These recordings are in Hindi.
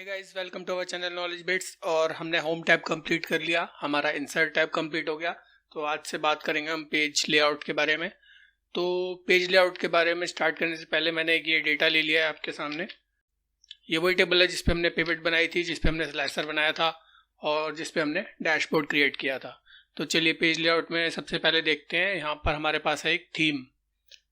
Hey guys, welcome to our channel knowledge bits. और हमने होम टैब कंप्लीट कर लिया, हमारा इंसर्ट टैब कंप्लीट हो गया। तो आज से बात करेंगे हम पेज लेआउट के बारे में। तो पेज लेआउट के बारे में स्टार्ट करने से पहले मैंने ये डेटा ले लिया है आपके सामने। ये वही टेबल है जिस पे हमने पिवट बनाई थी, जिस पे हमने स्लाइसर बनाया था और जिस पे हमने डैशबोर्ड क्रिएट किया था। तो चलिए पेज लेआउट में सबसे पहले देखते हैं। यहाँ पर हमारे पास है एक थीम।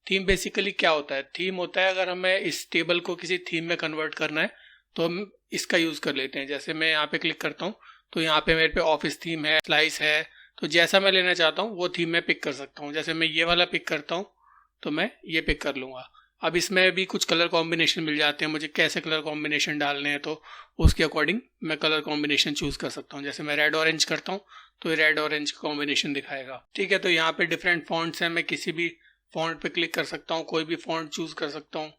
थीम बेसिकली क्या होता है? थीम होता है अगर हमें इस टेबल को किसी थीम में कन्वर्ट करना है तो हम इसका यूज़ कर लेते हैं। जैसे मैं यहाँ पे क्लिक करता हूँ तो यहाँ पे मेरे पे ऑफिस थीम है, स्लाइस है। तो जैसा मैं लेना चाहता हूँ वो थीम मैं पिक कर सकता हूँ। जैसे मैं ये वाला पिक करता हूँ तो मैं ये पिक कर लूँगा। अब इसमें भी कुछ कलर कॉम्बिनेशन मिल जाते हैं, मुझे कैसे कलर कॉम्बिनेशन डालने हैं तो उसके अकॉर्डिंग मैं कलर कॉम्बिनेशन चूज़ कर सकता हूँ। जैसे मैं रेड ऑरेंज करता हूँ तो ये रेड ऑरेंज कॉम्बिनेशन दिखाएगा। ठीक है, तो यहाँ पे डिफरेंट फॉन्ट्स हैं, मैं किसी भी फॉन्ट पे क्लिक कर सकता हूँ, कोई भी फॉन्ट चूज़ कर सकता हूँ।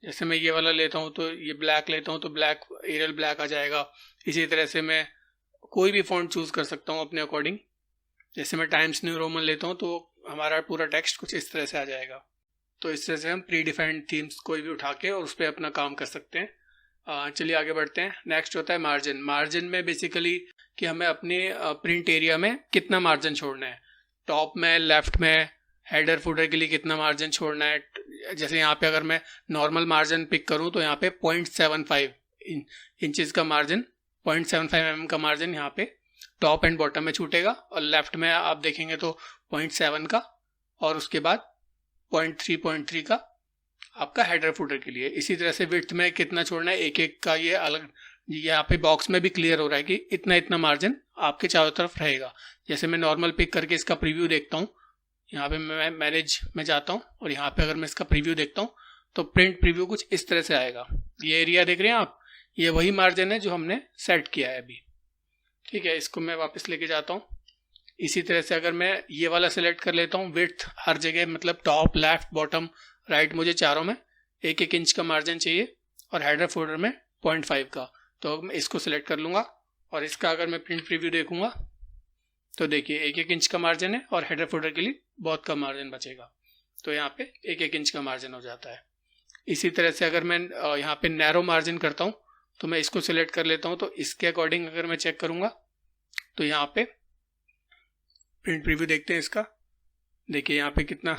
जैसे मैं ये वाला लेता हूँ तो ये ब्लैक लेता हूँ तो ब्लैक, एरियल ब्लैक आ जाएगा। इसी तरह से मैं कोई भी फॉन्ट चूज़ कर सकता हूँ अपने अकॉर्डिंग। जैसे मैं टाइम्स न्यू रोमन लेता हूँ तो हमारा पूरा टेक्स्ट कुछ इस तरह से आ जाएगा। तो इस तरह से हम प्री डिफाइंड थीम्स कोई भी उठा के और उस पर अपना काम कर सकते हैं। चलिए आगे बढ़ते हैं। नेक्स्ट होता है मार्जिन। मार्जिन में बेसिकली कि हमें अपने प्रिंट एरिया में कितना मार्जिन छोड़ना है, टॉप में, लेफ्ट में, हेडर फुटर के लिए कितना मार्जिन छोड़ना है। जैसे यहाँ पे अगर मैं नॉर्मल मार्जिन पिक करूँ तो यहाँ पे 0.75 इंचज़ का मार्जिन, 0.75 mm का मार्जिन यहाँ पे टॉप एंड बॉटम में छूटेगा। और लेफ्ट में आप देखेंगे तो 0.7 का, और उसके बाद 0.3 का आपका हेडर फुटर के लिए। इसी तरह से विड्थ में कितना छोड़ना है एक एक का ये अलग, यहाँ पे बॉक्स में भी क्लियर हो रहा है कि इतना इतना मार्जिन आपके चारों तरफ रहेगा। जैसे मैं नॉर्मल पिक करके इसका प्रीव्यू देखता हूँ, यहाँ पे मैं मैनेज में जाता हूँ और यहाँ पे अगर मैं इसका प्रीव्यू देखता हूँ तो प्रिंट प्रीव्यू कुछ इस तरह से आएगा। ये एरिया देख रहे हैं आप, ये वही मार्जिन है जो हमने सेट किया है अभी। ठीक है, इसको मैं वापस लेके जाता हूँ। इसी तरह से अगर मैं ये वाला सिलेक्ट कर लेता हूँ, विड्थ हर जगह मतलब टॉप, लेफ्ट, बॉटम, राइट, मुझे चारों में 1-1 इंच का मार्जिन चाहिए और हेडर फोल्डर में 0.5 का। तो मैं इसको सिलेक्ट कर लूँगा और इसका अगर मैं प्रिंट प्रीव्यू देखूँगा तो देखिए 1-1 इंच का मार्जिन है और हेडर फोल्डर के लिए बहुत कम मार्जिन बचेगा। तो यहाँ पे 1-1 इंच का मार्जिन हो जाता है। इसी तरह से अगर मैं यहाँ पे नैरो मार्जिन करता हूँ तो मैं इसको सिलेक्ट कर लेता हूँ। तो इसके अकॉर्डिंग अगर मैं चेक करूँगा तो यहाँ पे प्रिंट प्रीव्यू देखते हैं इसका। देखिए यहाँ पे कितना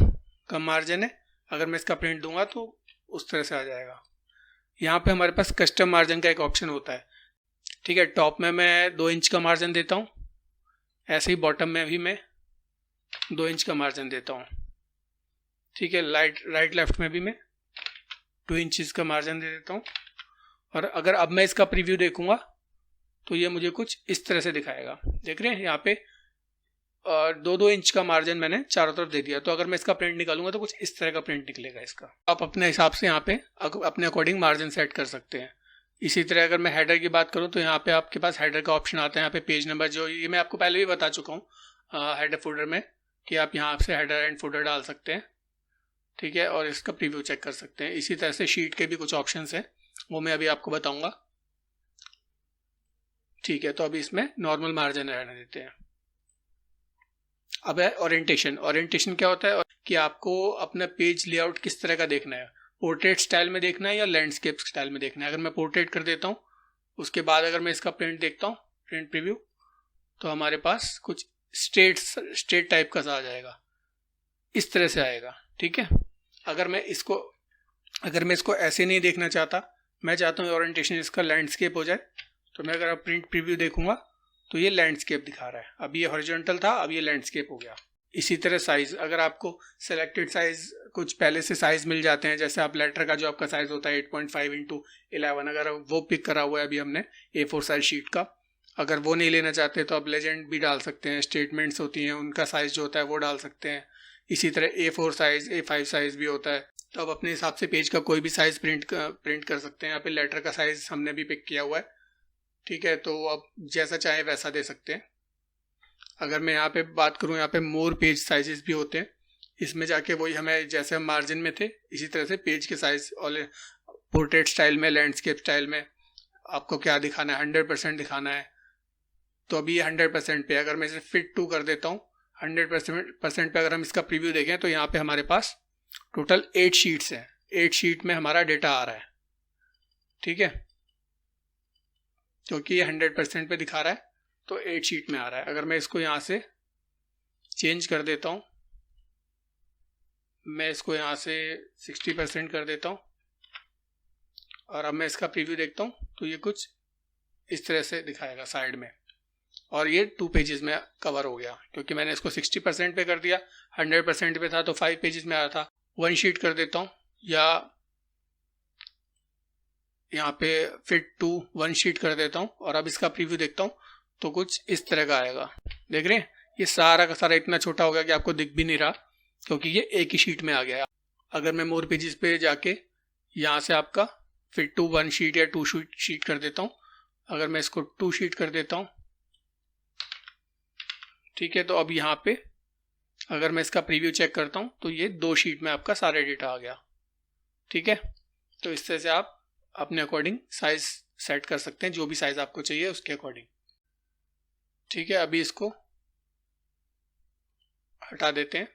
कम मार्जिन है। अगर मैं इसका प्रिंट दूंगा तो उस तरह से आ जाएगा। यहाँ पे हमारे पास कस्टम मार्जिन का एक ऑप्शन होता है। ठीक है, टॉप में मैं 2 इंच का मार्जिन देता हूँ, ऐसे ही बॉटम में भी मैं 2 इंच का मार्जिन देता हूँ। ठीक है, राइट लेफ्ट में भी मैं 2 इंचज़ का मार्जिन दे देता हूँ। और अगर अब मैं इसका प्रीव्यू देखूंगा तो ये मुझे कुछ इस तरह से दिखाएगा। देख रहे हैं यहाँ पे 2-2 इंच का मार्जिन मैंने चारों तरफ दे दिया। तो अगर मैं इसका प्रिंट निकालूंगा तो कुछ इस तरह का प्रिंट निकलेगा इसका। आप अपने हिसाब से यहाँ पे अपने अकॉर्डिंग मार्जिन सेट कर सकते हैं। इसी तरह अगर मैं हेडर की बात करूँ तो यहाँ पे आपके पास हेडर का ऑप्शन आता है। यहाँ पे पेज नंबर, जो ये मैं आपको पहले भी बता चुका हूँ हेडर फोल्डर में, कि आप यहाँ से हेडर एंड फुटर डाल सकते हैं। ठीक है, और इसका प्रीव्यू चेक कर सकते हैं। इसी तरह से शीट के भी कुछ ऑप्शंस हैं, वो मैं अभी आपको बताऊंगा। ठीक है, तो अभी इसमें नॉर्मल मार्जिन रहने देते हैं। अब है ओरिएंटेशन। ओरिएंटेशन क्या होता है कि आपको अपना पेज लेआउट किस तरह का देखना है, पोर्ट्रेट स्टाइल में देखना है या लैंडस्केप स्टाइल में देखना है। अगर मैं पोर्ट्रेट कर देता हूँ, उसके बाद अगर मैं इसका प्रिंट देखता हूँ, प्रिंट प्रीव्यू, तो हमारे पास कुछ स्ट्रेट टाइप का सा आ जाएगा, इस तरह से आएगा। ठीक है, अगर मैं इसको ऐसे नहीं देखना चाहता, मैं चाहता हूँ ओरिएंटेशन इसका लैंडस्केप हो जाए, तो मैं अगर प्रिंट प्रीव्यू देखूंगा तो ये लैंडस्केप दिखा रहा है। अब ये हॉरिजॉन्टल था, अब ये लैंडस्केप हो गया। इसी तरह साइज, अगर आपको सेलेक्टेड साइज कुछ पहले से साइज मिल जाते हैं, जैसे आप लेटर का जो आपका साइज होता है 8.5x11, अगर वो पिक करा हुआ है अभी हमने A4 साइज शीट का, अगर वो नहीं लेना चाहते तो आप लेजेंड भी डाल सकते हैं। स्टेटमेंट्स होती हैं, उनका साइज जो होता है वो डाल सकते हैं। इसी तरह A4 साइज, A5 साइज भी होता है। तो आप अपने हिसाब से पेज का कोई भी साइज प्रिंट कर सकते हैं। यहाँ पे लेटर का साइज हमने भी पिक किया हुआ है। ठीक है, तो आप जैसा चाहे वैसा दे सकते हैं। अगर मैं यहाँ पे बात करूँ, यहाँ पे मोर पेज साइजेस भी होते हैं। इसमें जाके वही हमें, जैसे हम मार्जिन में थे, इसी तरह से पेज के साइज और पोर्ट्रेट स्टाइल में, लैंडस्केप स्टाइल में आपको क्या दिखाना है, 100% दिखाना है। तो अभी ये 100% पे, अगर मैं इसे फिट टू कर देता हूँ 100% पे, अगर हम इसका प्रीव्यू देखें तो यहाँ पे हमारे पास टोटल 8 शीट्स हैं। 8 शीट में हमारा डेटा आ रहा है। ठीक है, क्योंकि ये 100% पे दिखा रहा है तो 8 शीट में आ रहा है। अगर मैं इसको यहाँ से चेंज कर देता हूँ, मैं इसको यहाँ से 60% कर देता हूँ और अब मैं इसका प्रीव्यू देखता हूँ तो ये कुछ इस तरह से दिखाएगा साइड में, और ये 2 पेजेस में कवर हो गया क्योंकि मैंने इसको 60% पे कर दिया। 100% पे था तो 5 पेजेस में आया था। 1 शीट कर देता हूँ या यहाँ पे फिट टू 1 शीट कर देता हूँ और अब इसका प्रीव्यू देखता हूँ तो कुछ इस तरह का आएगा। देख रहे हैं, ये सारा का सारा इतना छोटा हो गया कि आपको दिख भी नहीं रहा क्योंकि ये एक ही शीट में आ गया। अगर मैं मोर पेजेस पे जाके यहाँ से आपका फिट टू 1 शीट या 2 शीट कर देता हूँ, अगर मैं इसको 2 शीट कर देता हूँ, ठीक है, तो अब यहाँ पे अगर मैं इसका प्रीव्यू चेक करता हूँ तो ये 2 शीट में आपका सारा डेटा आ गया। ठीक है, तो इस तरह से आप अपने अकॉर्डिंग साइज सेट कर सकते हैं, जो भी साइज आपको चाहिए उसके अकॉर्डिंग। ठीक है, अभी इसको हटा देते हैं।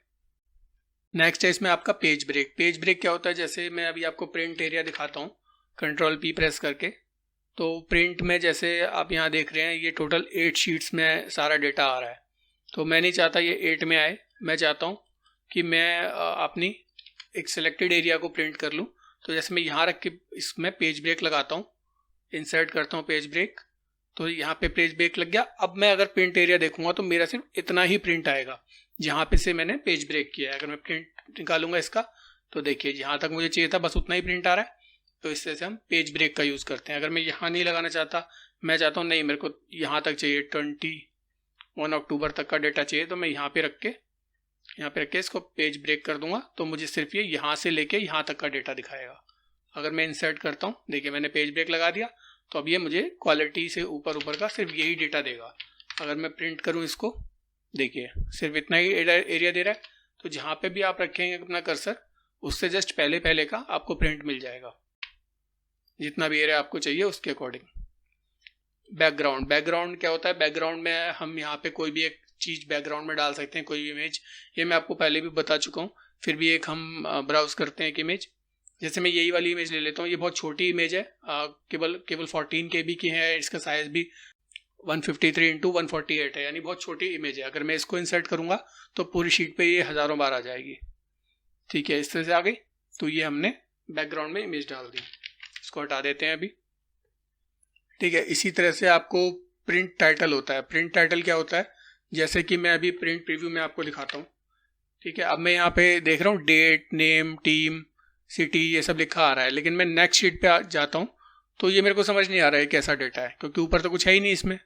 नेक्स्ट है इसमें आपका पेज ब्रेक। पेज ब्रेक क्या होता है, जैसे मैं अभी आपको प्रिंट एरिया दिखाता हूँ कंट्रोल P प्रेस करके, तो प्रिंट में जैसे आप यहाँ देख रहे हैं ये टोटल 8 शीट्स में सारा डेटा आ रहा है। तो मैं नहीं चाहता ये 8 में आए, मैं चाहता हूँ कि मैं अपनी एक सिलेक्टेड एरिया को प्रिंट कर लूँ। तो जैसे मैं यहाँ रख के इसमें पेज ब्रेक लगाता हूँ, इंसर्ट करता हूँ पेज ब्रेक, तो यहाँ पे पेज ब्रेक लग गया। अब मैं अगर प्रिंट एरिया देखूंगा तो मेरा सिर्फ इतना ही प्रिंट आएगा जहाँ पे से मैंने पेज ब्रेक किया है। अगर मैं प्रिंट निकालूंगा इसका तो देखिए जहाँ तक मुझे चाहिए था बस उतना ही प्रिंट आ रहा है। तो इस तरह से हम पेज ब्रेक का यूज़ करते हैं। अगर मैं यहाँ नहीं लगाना चाहता, मैं चाहता हूँ नहीं मेरे को यहाँ तक चाहिए 21 अक्टूबर तक का डेटा चाहिए, तो मैं यहाँ पे रख के इसको पेज ब्रेक कर दूंगा तो मुझे सिर्फ ये यहाँ से लेके यहाँ तक का डेटा दिखाएगा। अगर मैं इंसर्ट करता हूँ, देखिए मैंने पेज ब्रेक लगा दिया तो अब ये मुझे क्वालिटी से ऊपर का सिर्फ यही डेटा देगा। अगर मैं प्रिंट करूँ इसको, देखिए सिर्फ इतना ही एरिया दे रहा है। तो जहाँ पे भी आप रखेंगे अपना कर्सर, उससे जस्ट पहले का आपको प्रिंट मिल जाएगा, जितना भी एरिया आपको चाहिए उसके अकॉर्डिंग। बैकग्राउंड क्या होता है, बैकग्राउंड में हम यहाँ पे कोई भी एक चीज़ बैकग्राउंड में डाल सकते हैं, कोई इमेज। ये मैं आपको पहले भी बता चुका हूँ, फिर भी एक हम ब्राउज करते हैं एक इमेज। जैसे मैं यही वाली इमेज ले लेता हूँ, ये बहुत छोटी इमेज है, केवल 14 KB की है, इसका साइज भी 153x148 है, यानी बहुत छोटी इमेज है। अगर मैं इसको इंसर्ट करूँगा तो पूरी शीट पे ये हज़ारों बार आ जाएगी। ठीक है, इस तरह से आ गई। तो ये हमने बैकग्राउंड में इमेज डाल दी, इसको हटा देते हैं अभी। ठीक है, इसी तरह से आपको प्रिंट टाइटल होता है। प्रिंट टाइटल क्या होता है, जैसे कि मैं अभी प्रिंट प्रीव्यू में आपको दिखाता हूँ। ठीक है, अब मैं यहाँ पे देख रहा हूँ डेट, नेम, टीम, सिटी, ये सब लिखा आ रहा है, लेकिन मैं नेक्स्ट शीट पे जाता हूँ तो ये मेरे को समझ नहीं आ रहा है कैसा डेटा है, क्योंकि ऊपर तो कुछ है ही नहीं इसमें,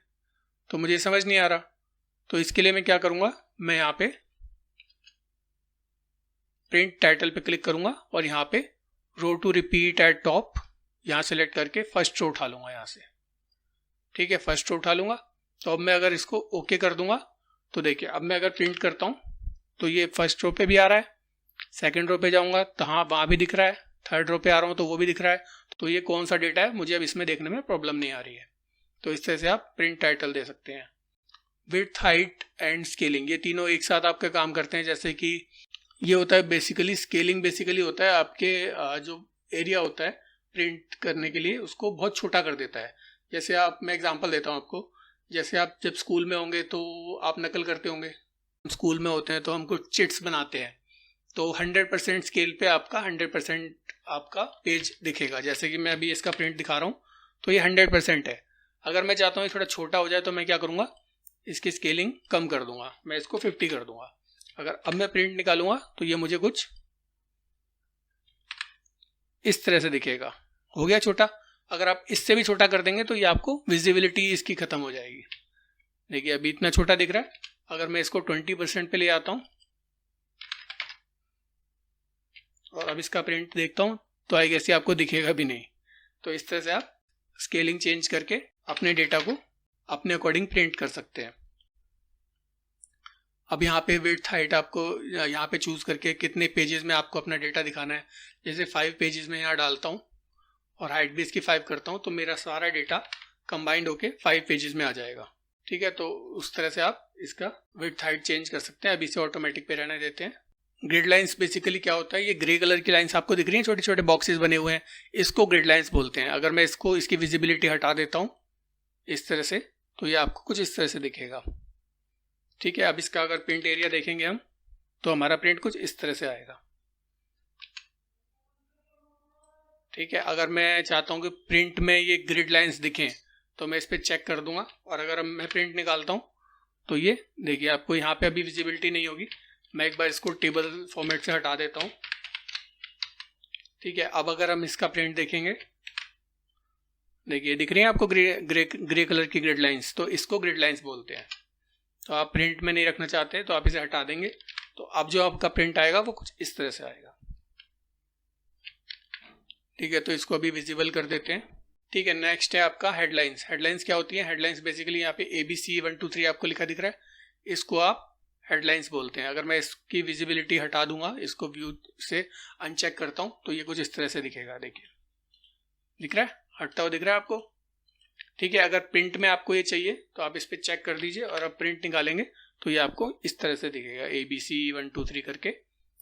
तो मुझे समझ नहीं आ रहा। तो इसके लिए मैं क्या करूँगा, मैं यहाँ पे प्रिंट टाइटल पे क्लिक करूँगा और यहाँ पे रो टू रिपीट एट टॉप यहाँ सेलेक्ट करके फर्स्ट रो उठा लूँगा यहाँ से। ठीक है, फर्स्ट रो उठा लूँगा। तो अब मैं अगर इसको ओके कर दूंगा तो देखिए अब मैं अगर प्रिंट करता हूँ तो ये फर्स्ट रो पे भी आ रहा है, सेकंड रो पे जाऊँगा तो हाँ वहाँ भी दिख रहा है, थर्ड रो पे आ रहा हूँ तो वो भी दिख रहा है। तो ये कौन सा डेटा है मुझे अब इसमें देखने में प्रॉब्लम नहीं आ रही है। तो इस तरह से आप प्रिंट टाइटल दे सकते हैं। विड्थ, हाइट एंड स्केलिंग, ये तीनों एक साथ आपके काम करते हैं। जैसे कि ये होता है बेसिकली स्केलिंग, बेसिकली होता है आपके जो एरिया होता है प्रिंट करने के लिए उसको बहुत छोटा कर देता है। जैसे आप, मैं एग्जांपल देता हूँ आपको, जैसे आप जब स्कूल में होंगे तो आप नकल करते होंगे, स्कूल में होते हैं तो हम कुछ चिट्स बनाते हैं, तो 100% स्केल पे आपका 100% आपका पेज दिखेगा। जैसे कि मैं अभी इसका प्रिंट दिखा रहा हूँ तो ये 100% है। अगर मैं चाहता हूँ थोड़ा छोटा हो जाए तो मैं क्या करूँगा, इसकी स्केलिंग कम कर दूंगा, मैं इसको 50 कर दूंगा। अगर अब मैं प्रिंट निकालूंगा तो ये मुझे कुछ इस तरह से दिखेगा, हो गया छोटा। अगर आप इससे भी छोटा कर देंगे तो ये आपको विजिबिलिटी इसकी खत्म हो जाएगी। देखिए अभी इतना छोटा दिख रहा है। अगर मैं इसको 20% पे ले आता हूँ और अब इसका प्रिंट देखता हूँ तो आई गेस ये आपको दिखेगा भी नहीं। तो इस तरह से आप स्केलिंग चेंज करके अपने डेटा को अपने अकॉर्डिंग प्रिंट कर सकते हैं। अब यहाँ पे विड्थ, हाइट आपको यहाँ पे चूज करके कितने पेजेस में आपको अपना डेटा दिखाना है। जैसे 5 पेजेस में यहाँ डालता हूँ और हाइट भी इसकी 5 करता हूँ तो मेरा सारा डेटा कंबाइंड होके 5 पेजेस में आ जाएगा। ठीक है, तो उस तरह से आप इसका विड्थ, हाइट चेंज कर सकते हैं। अभी इसे ऑटोमेटिक पे रहने देते हैं। ग्रिड लाइंस बेसिकली क्या होता है, ये ग्रे कलर की लाइंस आपको दिख रही हैं, छोटे छोटे बॉक्सेस बने हुए हैं, इसको ग्रिड लाइंस बोलते हैं। अगर मैं इसकी विजिबिलिटी हटा देता हूँ, इस तरह से, तो ये आपको कुछ इस तरह से दिखेगा। ठीक है, अब इसका अगर प्रिंट एरिया देखेंगे हम तो हमारा प्रिंट कुछ इस तरह से आएगा। ठीक है, अगर मैं चाहता हूँ कि प्रिंट में ये ग्रिड लाइंस दिखें तो मैं इस पर चेक कर दूंगा, और अगर मैं प्रिंट निकालता हूँ तो ये देखिए आपको यहाँ पे अभी विजिबिलिटी नहीं होगी। मैं एक बार इसको टेबल फॉर्मेट से हटा देता हूँ। ठीक है, अब अगर हम इसका प्रिंट देखेंगे, देखिए दिख रही है आपको ग्रे कलर की ग्रिड लाइंस, तो इसको ग्रिड लाइंस बोलते हैं। तो आप प्रिंट में नहीं रखना चाहते तो आप इसे हटा देंगे, तो अब जो आपका प्रिंट आएगा वो कुछ इस तरह से आएगा। ठीक है, तो इसको अभी विजिबल कर देते हैं। ठीक है, नेक्स्ट है आपका हेडलाइंस। हेडलाइंस क्या होती है? हेडलाइंस बेसिकली यहाँ पे ABC 1 2 3 आपको लिखा दिख रहा है, इसको आप हेडलाइंस बोलते हैं। अगर मैं इसकी विजिबिलिटी हटा दूंगा, इसको व्यू से अनचेक करता हूँ, तो ये कुछ इस तरह से दिखेगा। देखिए दिख रहा है, हटता हुआ दिख रहा है आपको। ठीक है, अगर प्रिंट में आपको ये चाहिए तो आप इस पर चेक कर दीजिए, और अब प्रिंट निकालेंगे तो ये आपको इस तरह से दिखेगा, ABC 1 2 3 करके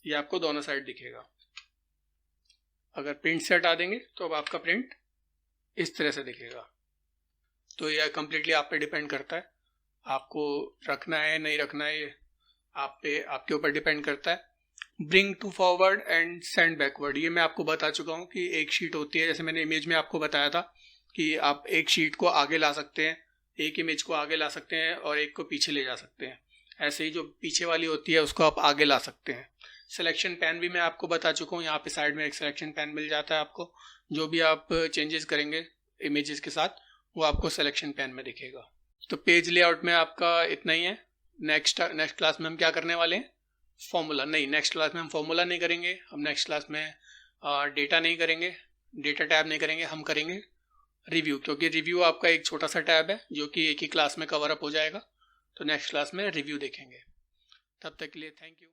ये आपको दोनों साइड दिखेगा। अगर प्रिंट से हटा देंगे तो अब आपका प्रिंट इस तरह से दिखेगा। तो यह कम्प्लीटली आप पे डिपेंड करता है, आपको रखना है नहीं रखना है, ये आपके ऊपर डिपेंड करता है। Bring to forward and send backward, ये मैं आपको बता चुका हूँ कि एक शीट होती है, जैसे मैंने इमेज में आपको बताया था कि आप एक शीट को आगे ला सकते हैं, एक इमेज को आगे ला सकते हैं और एक को पीछे ले जा सकते हैं। ऐसे ही जो पीछे वाली होती है उसको आप आगे ला सकते हैं। सिलेक्शन पैन भी मैं आपको बता चुका हूँ, यहाँ पे साइड में एक सिलेक्शन पैन मिल जाता है आपको। जो भी आप चेंजेस करेंगे इमेजेस के साथ वो आपको सिलेक्शन पैन में दिखेगा। तो पेज लेआउट में आपका इतना ही है। नेक्स्ट क्लास में हम क्या करने वाले हैं? फॉर्मूला नहीं, नेक्स्ट क्लास में हम फॉर्मूला नहीं करेंगे, हम नेक्स्ट क्लास में डेटा नहीं करेंगे, डेटा टैब नहीं करेंगे, हम करेंगे रिव्यू, क्योंकि रिव्यू आपका एक छोटा सा टैब है जो कि एक ही क्लास में कवर अप हो जाएगा। तो नेक्स्ट क्लास में रिव्यू देखेंगे। तब तक के लिए थैंक यू।